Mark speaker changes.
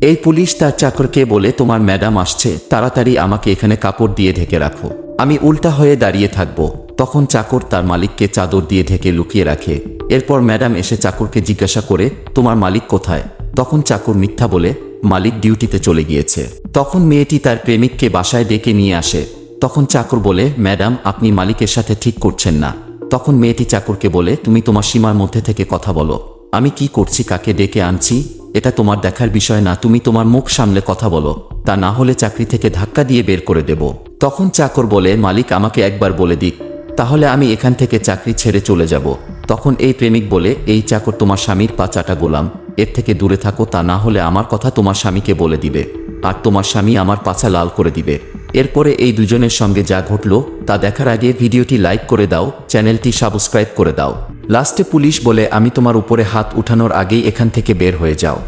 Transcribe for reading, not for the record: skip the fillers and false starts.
Speaker 1: এই পুলিশ তার চাকরকে বলে, তোমার ম্যাডাম আসছে, তাড়াতাড়ি আমাকে এখানে কাপড় দিয়ে ঢেকে রাখো, আমি উল্টা হয়ে দাঁড়িয়ে থাকব। তখন চাকর তার মালিককে চাদর দিয়ে ঢেকে লুকিয়ে রাখে। এরপর ম্যাডাম এসে চাকরকে জিজ্ঞাসা করে, তোমার মালিক কোথায়? তখন চাকর মিথ্যা বলে, মালিক ডিউটিতে চলে গিয়েছে। তখন মেয়েটি তার প্রেমিককে বাসায় ডেকে নিয়ে আসে। তখন চাকর বলে, ম্যাডাম আপনি মালিকের সাথে ঠিক করছেন না। তখন মেয়েটি চাকরকে বলে, তুমি তোমার সীমার মধ্যে থেকে কথা বলো, আমি কি করছি, কাকে ডেকে আনছি, এটা তোমার দেখার বিষয় না, তুমি তোমার মুখ সামলে কথা বলো, তা না হলে চাকরি থেকে ধাক্কা দিয়ে বের করে দেব। তখন চাকর বলে, মালিক আমাকে একবার বলে দিক, তাহলে আমি এখান থেকে চাকরি ছেড়ে চলে যাব। তখন এই প্রেমিক বলে, এই চাকর তোমার স্বামীর পা চাটা গোলাম, এর থেকে দূরে থাকো, তা না হলে আমার কথা তোমার স্বামীকে বলে দিবে, আর তোমার স্বামী আমার পাছা লাল করে দিবে। এরপরে এই দুজনের সঙ্গে যা ঘটল তা দেখার আগে ভিডিওটি লাইক করে দাও, চ্যানেলটি সাবস্ক্রাইব করে দাও। লাস্টে পুলিশ বলে, আমি তোমার উপরে হাত উঠানোর আগেই এখান থেকে বের হয়ে যাও।